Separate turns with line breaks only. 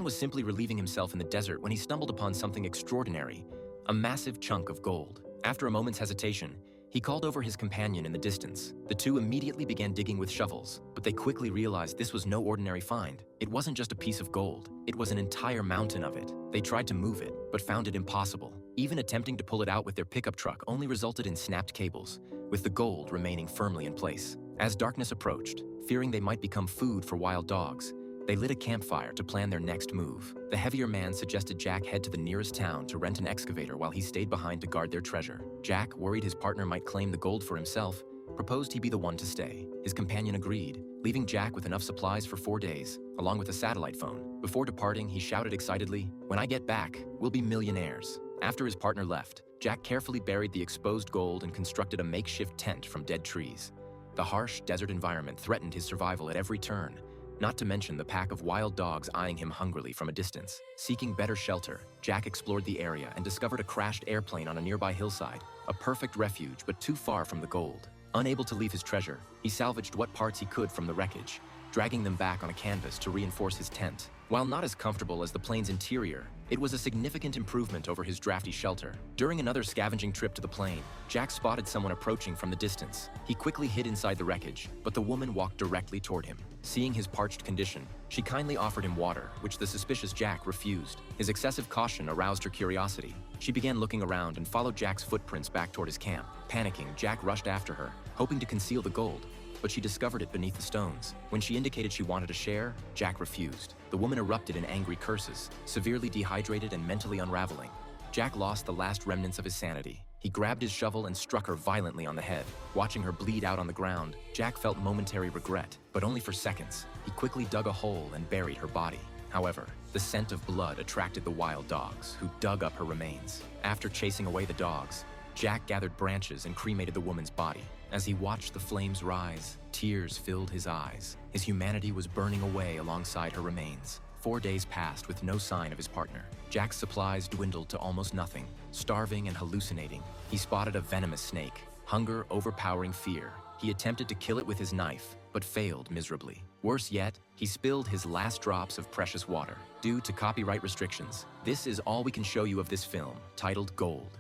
was simply relieving himself in the desert when he stumbled upon something extraordinary, a massive chunk of gold. After a moment's hesitation, he called over his companion in the distance. The two immediately began digging with shovels, but they quickly realized this was no ordinary find. It wasn't just a piece of gold, it was an entire mountain of it. They tried to move it, but found it impossible. Even attempting to pull it out with their pickup truck only resulted in snapped cables, with the gold remaining firmly in place. As darkness approached, fearing they might become food for wild dogs, they lit a campfire to plan their next move. The heavier man suggested Jack head to the nearest town to rent an excavator while he stayed behind to guard their treasure. Jack, worried his partner might claim the gold for himself, proposed he be the one to stay. His companion agreed, leaving Jack with enough supplies for 4 days, along with a satellite phone. Before departing, he shouted excitedly, "When I get back, we'll be millionaires." After his partner left, Jack carefully buried the exposed gold and constructed a makeshift tent from dead trees. The harsh desert environment threatened his survival at every turn, not to mention the pack of wild dogs eyeing him hungrily from a distance. Seeking better shelter, Jack explored the area and discovered a crashed airplane on a nearby hillside, a perfect refuge but too far from the gold. Unable to leave his treasure, he salvaged what parts he could from the wreckage, dragging them back on a canvas to reinforce his tent. While not as comfortable as the plane's interior, it was a significant improvement over his drafty shelter. During another scavenging trip to the plane, Jack spotted someone approaching from the distance. He quickly hid inside the wreckage, but the woman walked directly toward him. Seeing his parched condition, she kindly offered him water, which the suspicious Jack refused. His excessive caution aroused her curiosity. She began looking around and followed Jack's footprints back toward his camp. Panicking, Jack rushed after her, hoping to conceal the gold, but she discovered it beneath the stones. When she indicated she wanted to share, Jack refused. The woman erupted in angry curses, severely dehydrated and mentally unraveling. Jack lost the last remnants of his sanity. He grabbed his shovel and struck her violently on the head. Watching her bleed out on the ground, Jack felt momentary regret, but only for seconds. He quickly dug a hole and buried her body. However, the scent of blood attracted the wild dogs, who dug up her remains. After chasing away the dogs, Jack gathered branches and cremated the woman's body. As he watched the flames rise, tears filled his eyes. His humanity was burning away alongside her remains. 4 days passed with no sign of his partner. Jack's supplies dwindled to almost nothing. Starving and hallucinating, he spotted a venomous snake. Hunger overpowering fear, he attempted to kill it with his knife, but failed miserably. Worse yet, he spilled his last drops of precious water. Due to copyright restrictions, this is all we can show you of this film, titled Gold.